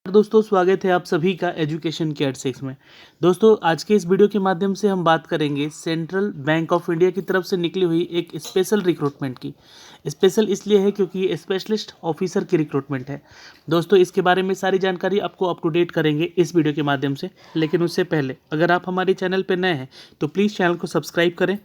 दोस्तों स्वागत है आप सभी का एजुकेशन के एट में। दोस्तों आज के इस वीडियो के माध्यम से हम बात करेंगे सेंट्रल बैंक ऑफ इंडिया की तरफ से निकली हुई एक स्पेशल रिक्रूटमेंट की। स्पेशल इसलिए है क्योंकि ये स्पेशलिस्ट ऑफिसर की रिक्रूटमेंट है। दोस्तों इसके बारे में सारी जानकारी आपको अप टू डेट करेंगे इस वीडियो के माध्यम से, लेकिन उससे पहले अगर आप हमारे चैनल पर नए हैं तो प्लीज़ चैनल को सब्सक्राइब करें।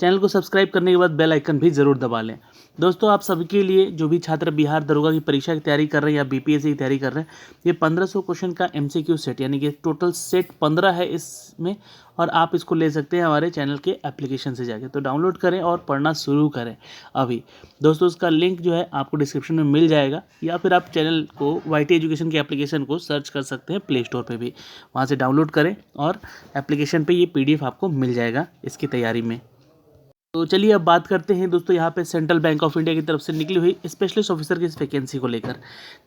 चैनल को सब्सक्राइब करने के बाद बेल आइकन भी ज़रूर दबा लें। दोस्तों आप सभी के लिए जो भी छात्र बिहार दरोगा की परीक्षा की तैयारी कर रहे हैं या बीपीएससी की तैयारी कर रहे हैं, ये 1500 क्वेश्चन का एमसीक्यू सेट यानी कि टोटल सेट 15 है इसमें, और आप इसको ले सकते हैं हमारे चैनल के एप्लीकेशन से जाके। तो डाउनलोड करें और पढ़ना शुरू करें अभी। दोस्तों उसका लिंक जो है आपको डिस्क्रिप्शन में मिल जाएगा, या फिर आप चैनल को वाईटी एजुकेशन के एप्लीकेशन को सर्च कर सकते हैं प्ले स्टोर पर भी, वहाँ से डाउनलोड करें और एप्लीकेशन पर ये PDF आपको मिल जाएगा इसकी तैयारी में। तो चलिए अब बात करते हैं दोस्तों यहाँ पे सेंट्रल बैंक ऑफ इंडिया की तरफ से निकली हुई स्पेशलिस्ट ऑफिसर की इस वैकेंसी को लेकर।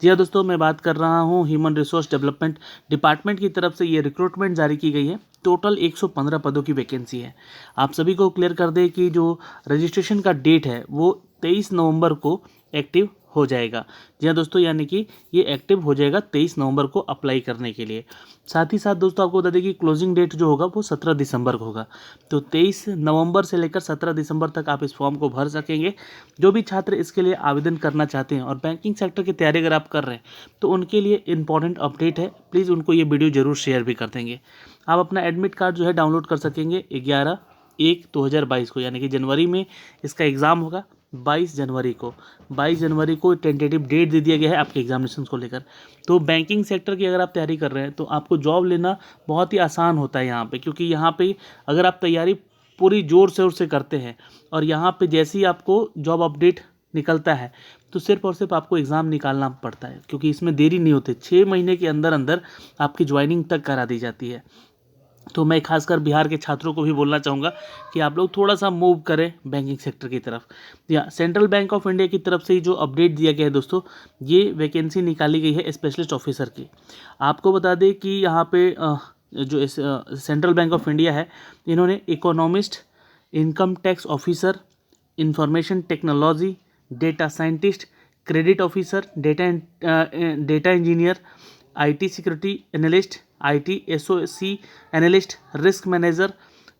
जी हाँ दोस्तों, मैं बात कर रहा हूँ ह्यूमन रिसोर्स डेवलपमेंट डिपार्टमेंट की तरफ से ये रिक्रूटमेंट जारी की गई है। टोटल 115 पदों की वैकेंसी है। आप सभी को क्लियर कर दें कि जो रजिस्ट्रेशन का डेट है वो 23 नवंबर को एक्टिव हो जाएगा। जी हाँ दोस्तों, यानी कि ये एक्टिव हो जाएगा 23 नवंबर को अप्लाई करने के लिए। साथ ही साथ दोस्तों आपको बता दें कि क्लोजिंग डेट जो होगा वो 17 दिसंबर को होगा। तो 23 नवंबर से लेकर 17 दिसंबर तक आप इस फॉर्म को भर सकेंगे। जो भी छात्र इसके लिए आवेदन करना चाहते हैं और बैंकिंग सेक्टर की तैयारी अगर आप कर रहे हैं तो उनके लिए इंपॉर्टेंट अपडेट है, प्लीज़ उनको ये वीडियो जरूर शेयर भी कर देंगे। आप अपना एडमिट कार्ड जो है डाउनलोड कर सकेंगे 11/1/2022 को, यानी कि जनवरी में इसका एग्ज़ाम होगा। 22 जनवरी को टेंटेटिव डेट दे दिया गया है आपके एग्जामिनेशन को लेकर। तो बैंकिंग सेक्टर की अगर आप तैयारी कर रहे हैं तो आपको जॉब लेना बहुत ही आसान होता है यहाँ पे, क्योंकि यहाँ पे अगर आप तैयारी पूरी जोर शोर से करते हैं और यहाँ पे जैसे ही आपको जॉब अपडेट निकलता है तो सिर्फ और सिर्फ आपको एग्ज़ाम निकालना पड़ता है, क्योंकि इसमें देरी नहीं होती। 6 महीने के अंदर अंदर आपकी ज्वाइनिंग तक करा दी जाती है। तो मैं खासकर बिहार के छात्रों को भी बोलना चाहूँगा कि आप लोग थोड़ा सा मूव करें बैंकिंग सेक्टर की तरफ। या सेंट्रल बैंक ऑफ इंडिया की तरफ से ही जो अपडेट दिया गया है दोस्तों, ये वैकेंसी निकाली गई है स्पेशलिस्ट ऑफिसर की। आपको बता दें कि यहाँ पे जो सेंट्रल बैंक ऑफ इंडिया है, इन्होंने economist, income tax officer, information technology, data scientist, credit officer, data engineer, IT security analyst, IT SOC analyst, risk manager,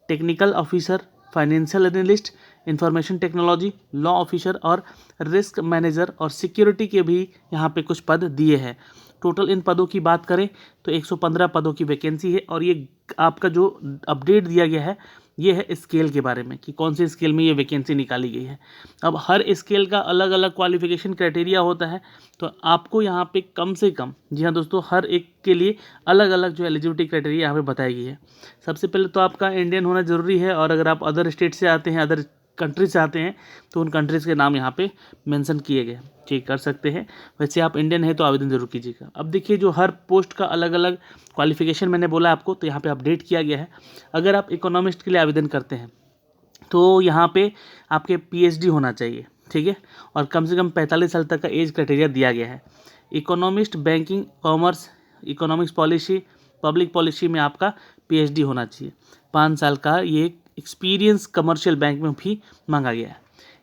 technical officer, financial analyst, information technology, law officer और risk manager और security के भी यहाँ पे कुछ पद दिए हैं। टोटल इन पदों की बात करें तो 115 पदों की वैकेंसी है। और ये आपका जो अपडेट दिया गया है ये है स्केल के बारे में कि कौन से स्केल में ये वैकेंसी निकाली गई है। अब हर स्केल का अलग अलग क्वालिफिकेशन क्राइटेरिया होता है, तो आपको यहाँ पे कम से कम, जी हाँ दोस्तों, हर एक के लिए अलग अलग जो एलिजिबिलिटी क्राइटेरिया यहाँ पे बताई गई है। सबसे पहले तो आपका इंडियन होना ज़रूरी है, और अगर आप अदर स्टेट से आते हैं, अदर कंट्रीज से आते हैं तो उन कंट्रीज़ के नाम यहाँ पे मेंशन किए गए, चेक कर सकते हैं। वैसे आप इंडियन है तो आवेदन जरूर कीजिएगा। अब देखिए जो हर पोस्ट का अलग अलग क्वालिफिकेशन मैंने बोला आपको, तो यहाँ पे अपडेट किया गया है। अगर आप इकोनॉमिस्ट के लिए आवेदन करते हैं तो यहाँ पे आपके PhD होना चाहिए, ठीक है, और कम से कम 45 साल तक का एज क्राइटेरिया दिया गया है। Economist, banking, commerce, economics policy, public policy में आपका PhD होना चाहिए। 5 साल का ये एक्सपीरियंस कमर्शियल बैंक में भी मांगा गया है।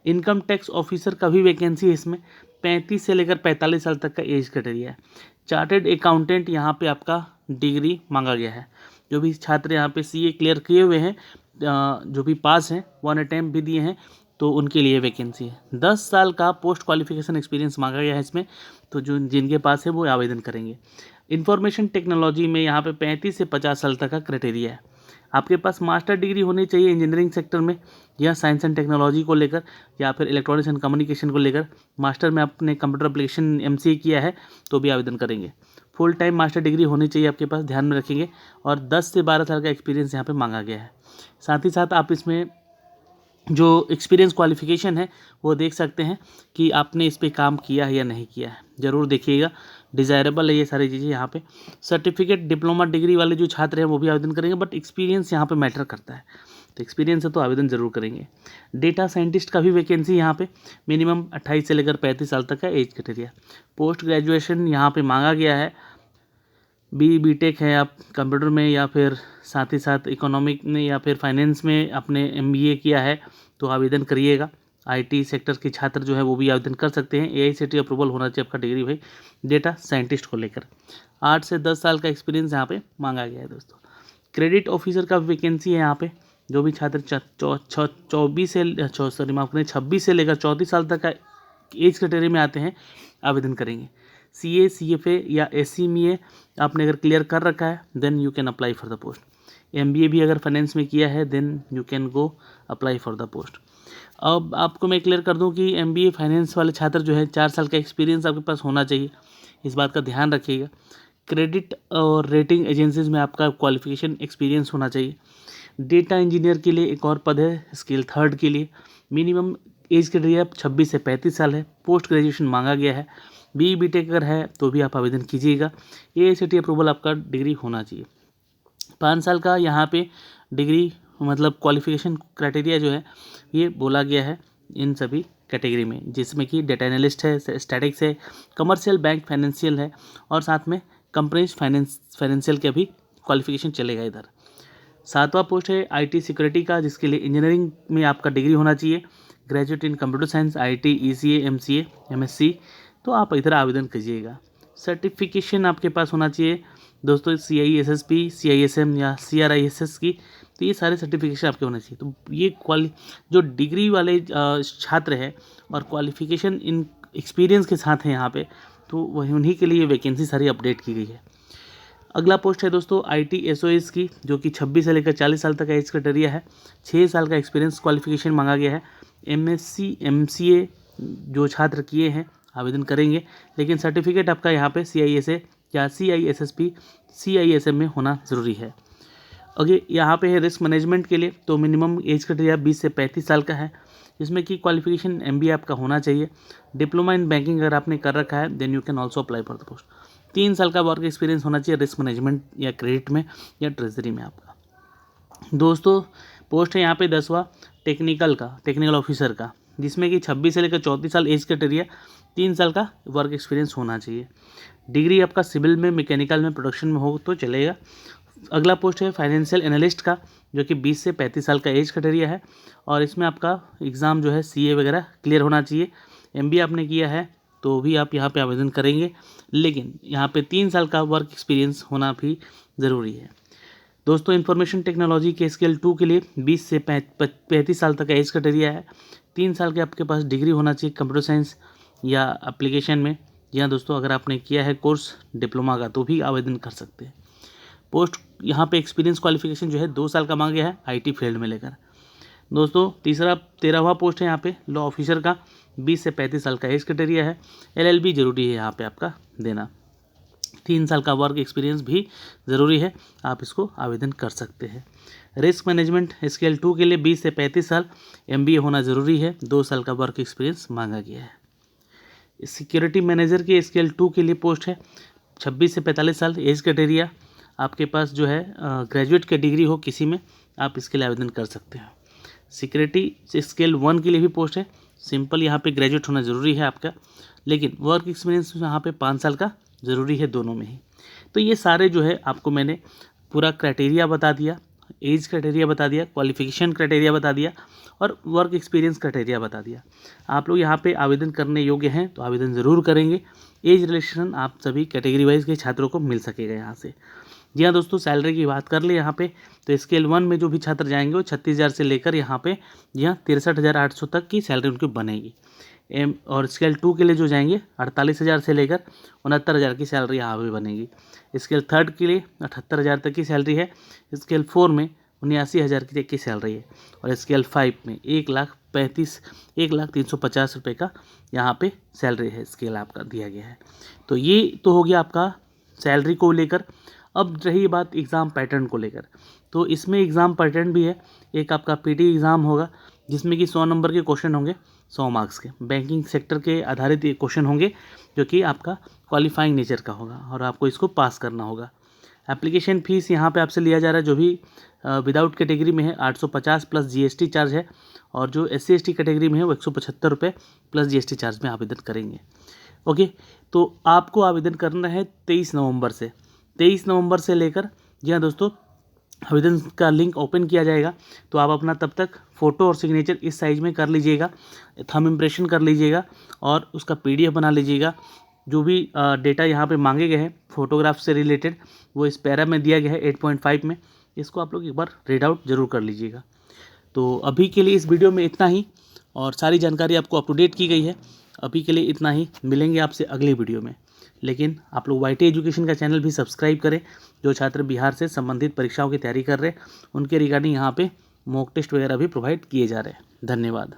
इनकम टैक्स ऑफिसर का भी वैकेंसी है इसमें, 35 से लेकर 45 साल तक का एज क्राइटेरिया है। चार्टर्ड अकाउंटेंट यहाँ पे आपका डिग्री मांगा गया है। जो भी छात्र यहाँ पे CA क्लियर किए हुए हैं, जो भी पास हैं, 1 अटैम्प्ट भी दिए हैं, तो उनके लिए वैकेंसी है। 10 साल का पोस्ट क्वालिफिकेशन एक्सपीरियंस मांगा गया है इसमें, तो जो जिनके पास है वो आवेदन करेंगे। इंफॉर्मेशन टेक्नोलॉजी में यहाँ पे 35 से 50 साल तक का क्राइटेरिया है। आपके पास मास्टर डिग्री होनी चाहिए इंजीनियरिंग सेक्टर में, या साइंस एंड टेक्नोलॉजी को लेकर, या फिर इलेक्ट्रॉनिक्स एंड कम्युनिकेशन को लेकर। मास्टर में आपने कंप्यूटर एप्लीकेशन MCA किया है तो भी आवेदन करेंगे। फुल टाइम मास्टर डिग्री होनी चाहिए आपके पास, ध्यान में रखेंगे। और 10 से 12 साल का एक्सपीरियंस यहाँ पे मांगा गया है। साथ ही साथ आप इसमें जो एक्सपीरियंस क्वालिफिकेशन है वो देख सकते हैं कि आपने इस पे काम किया है या नहीं किया है, ज़रूर देखिएगा। डिज़ायरेबल है ये सारी चीज़ें यहाँ पे। सर्टिफिकेट, डिप्लोमा डिग्री वाले जो छात्र हैं वो भी आवेदन करेंगे, बट एक्सपीरियंस यहाँ पे मैटर करता है, तो एक्सपीरियंस है तो आवेदन ज़रूर करेंगे। डेटा साइंटिस्ट का भी वैकेंसी यहाँ पे, मिनिमम 28 से लेकर 35 साल तक का एज क्राइटेरिया। पोस्ट ग्रेजुएशन यहाँ पे मांगा गया है, BTech है आप कंप्यूटर में, या फिर साथ ही साथ इकोनॉमिक में या फिर फाइनेंस में आपने MBA किया है तो आवेदन करिएगा। IT सेक्टर के छात्र जो है वो भी आवेदन कर सकते हैं। AICTE अप्रूवल होना चाहिए आपका डिग्री भाई डेटा साइंटिस्ट को लेकर। 8 से 10 साल का एक्सपीरियंस यहाँ पे मांगा गया है दोस्तों। क्रेडिट ऑफिसर का वैकेंसी है यहाँ पे। जो भी छात्र 26 से लेकर 34 साल तक का एज कैटेगरी में आते हैं आवेदन करेंगे। CA CFA या SCMA आपने अगर क्लियर कर रखा है then you can apply for the post. MBA भी अगर फाइनेंस में किया है then you can go apply for the post. अब आपको मैं क्लियर कर दूं कि MBA फाइनेंस वाले छात्र जो है 4 साल का एक्सपीरियंस आपके पास होना चाहिए, इस बात का ध्यान रखिएगा। क्रेडिट और रेटिंग एजेंसीज में आपका क्वालिफिकेशन एक्सपीरियंस होना चाहिए। डेटा इंजीनियर के लिए एक और पद है स्केल 3 के लिए। मिनिमम एज क्राइटेरिया 26 से 35 साल है। पोस्ट ग्रेजुएशन मांगा गया है। BE BTech अगर है तो भी आप आवेदन कीजिएगा। AICTE अप्रूवल आपका डिग्री होना चाहिए। 5 साल का यहाँ पे डिग्री मतलब क्वालिफिकेशन क्राइटेरिया जो है ये बोला गया है इन सभी कैटेगरी में, जिसमें कि डेटा एनालिस्ट है, स्टैटिक्स है, कमर्शियल बैंक फाइनेंशियल है और साथ में कंपनीज फाइनेंशियल के भी क्वालिफिकेशन चलेगा इधर। 7वां पोस्ट है IT सिक्योरिटी का, जिसके लिए इंजीनियरिंग में आपका डिग्री होना चाहिए। Graduate in computer science, IT, ECA, MCA, MSc, तो आप इधर आवेदन कीजिएगा। सर्टिफिकेशन आपके पास होना चाहिए दोस्तों CISSP, CISM या CRISS की, तो ये सारे सर्टिफिकेशन आपके होने चाहिए। तो ये जो डिग्री वाले छात्र हैं और क्वालिफिकेशन इन एक्सपीरियंस के साथ हैं यहाँ पे, तो वही उन्हीं के लिए वैकेंसी सारी अपडेट की गई है। अगला पोस्ट है दोस्तों IT SOS की, जो कि 26 से लेकर 40 साल तक का एज क्राइटेरिया है। 6 साल का एक्सपीरियंस क्वालिफिकेशन मांगा गया है। MSc MCA जो छात्र किए हैं आवेदन करेंगे, लेकिन सर्टिफिकेट आपका यहाँ पे CISA या CISSP CISM में होना ज़रूरी है। ओके, यहाँ पे है रिस्क मैनेजमेंट के लिए, तो मिनिमम एज क्राइटेरिया 20 से 35 साल का है, जिसमें कि क्वालिफिकेशन MBA आपका होना चाहिए। डिप्लोमा इन बैंकिंग अगर आपने कर रखा है then you can also apply for the post. 3 साल का वर्क एक्सपीरियंस होना चाहिए रिस्क मैनेजमेंट या क्रेडिट में या ट्रेजरी में आपका। दोस्तों पोस्ट है यहाँ पे 10वां टेक्निकल ऑफिसर का, जिसमें कि 26 से लेकर 34 साल एज क्राइटेरिया, 3 साल का वर्क एक्सपीरियंस होना चाहिए। डिग्री आपका सिविल में, मैकेनिकल में, प्रोडक्शन में हो तो चलेगा। अगला पोस्ट है फाइनेंशियल एनालिस्ट का, जो कि 20 से 35 साल का एज क्राइटेरिया है और इसमें आपका एग्ज़ाम जो है CA वगैरह क्लियर होना चाहिए। MBA आपने किया है तो भी आप यहाँ पे आवेदन करेंगे, लेकिन यहाँ पे 3 साल का वर्क एक्सपीरियंस होना भी ज़रूरी है। दोस्तों इंफॉर्मेशन टेक्नोलॉजी के स्केल 2 के लिए 20 से 35 साल तक का एज क्राइटेरिया है। 3 साल के आपके पास डिग्री होना चाहिए कंप्यूटर साइंस या एप्लीकेशन में, या दोस्तों अगर आपने किया है कोर्स डिप्लोमा का तो भी आवेदन कर सकते हैं। पोस्ट यहाँ पे एक्सपीरियंस क्वालिफिकेशन जो है 2 साल का मांगे है IT फील्ड में लेकर। दोस्तों 13वां पोस्ट है यहाँ पे लॉ ऑफिसर का, 20 से 35 साल का एज क्राइटेरिया है। LLB जरूरी है यहाँ पे आपका देना। 3 साल का वर्क एक्सपीरियंस भी ज़रूरी है, आप इसको आवेदन कर सकते हैं। रिस्क मैनेजमेंट स्केल 2 के लिए 20 से 35 साल, MBA होना ज़रूरी है, 2 साल का वर्क एक्सपीरियंस मांगा गया है। सिक्योरिटी मैनेजर के स्केल 2 के लिए पोस्ट है 26 से 45 साल एज क्राइटेरिया, आपके पास जो है ग्रेजुएट की डिग्री हो किसी में, आप इसके लिए आवेदन कर सकते हैं। सिक्योरिटी स्केल 1 के लिए भी पोस्ट है, सिंपल यहाँ पे ग्रेजुएट होना ज़रूरी है आपका, लेकिन वर्क एक्सपीरियंस यहाँ पे 5 साल का ज़रूरी है दोनों में ही। तो ये सारे जो है आपको मैंने पूरा क्राइटेरिया बता दिया, एज क्राइटेरिया बता दिया, क्वालिफिकेशन क्राइटेरिया बता दिया और वर्क एक्सपीरियंस क्राइटेरिया बता दिया। आप लोग यहाँ पे आवेदन करने योग्य हैं तो आवेदन ज़रूर करेंगे। एज रिलेक्शन आप सभी कैटेगरी वाइज के छात्रों को मिल सकेगा यहाँ से। जी हाँ दोस्तों, सैलरी की बात कर ले यहाँ पे, तो स्केल 1 में जो भी छात्र जाएंगे वो 36,000 से लेकर यहाँ पे जी हाँ 63,800 तक की सैलरी उनकी बनेगी। और स्केल 2 के लिए जो जाएंगे 48,000 से लेकर 69,000 की सैलरी यहाँ पे बनेगी। स्केल 3 के लिए 78,000 तक की सैलरी है। स्केल 4 में 79,000 की सैलरी है और स्केल 5 में 1,350,000 रुपये का यहाँ पे सैलरी है, स्केल आपका दिया गया है। तो ये तो हो गया आपका सैलरी को लेकर। अब रही बात एग्ज़ाम पैटर्न को लेकर, तो इसमें एग्ज़ाम पैटर्न भी है। एक आपका PT एग्ज़ाम होगा जिसमें कि 100 नंबर के क्वेश्चन होंगे, 100 मार्क्स के बैंकिंग सेक्टर के आधारित ये क्वेश्चन होंगे, जो कि आपका क्वालिफाइंग नेचर का होगा और आपको इसको पास करना होगा। एप्लीकेशन फ़ीस यहाँ पे आपसे लिया जा रहा है, जो भी विदाउट कैटेगरी में है 850 प्लस GST चार्ज है, और जो SC ST कैटेगरी में है वो 175 रुपये प्लस GST चार्ज में आवेदन करेंगे। ओके, तो आपको आवेदन करना है 23 नवंबर से लेकर जी हाँ दोस्तों आवेदन का लिंक ओपन किया जाएगा, तो आप अपना तब तक फ़ोटो और सिग्नेचर इस साइज़ में कर लीजिएगा, थंब इम्प्रेशन कर लीजिएगा और उसका PDF बना लीजिएगा। जो भी डेटा यहाँ पे मांगे गए हैं फ़ोटोग्राफ से रिलेटेड, वो इस पैरा में दिया गया है 8.5 में। इसको आप लोग एक बार रीड आउट ज़रूर कर लीजिएगा। तो अभी के लिए इस वीडियो में इतना ही, और सारी जानकारी आपको अप टू डेट की गई है। अभी के लिए इतना ही, मिलेंगे आपसे अगली वीडियो में। लेकिन आप लोग YT एजुकेशन का चैनल भी सब्सक्राइब करें। जो छात्र बिहार से संबंधित परीक्षाओं की तैयारी कर रहे हैं, उनके रिगार्डिंग यहाँ पे मॉक टेस्ट वगैरह भी प्रोवाइड किए जा रहे हैं। धन्यवाद।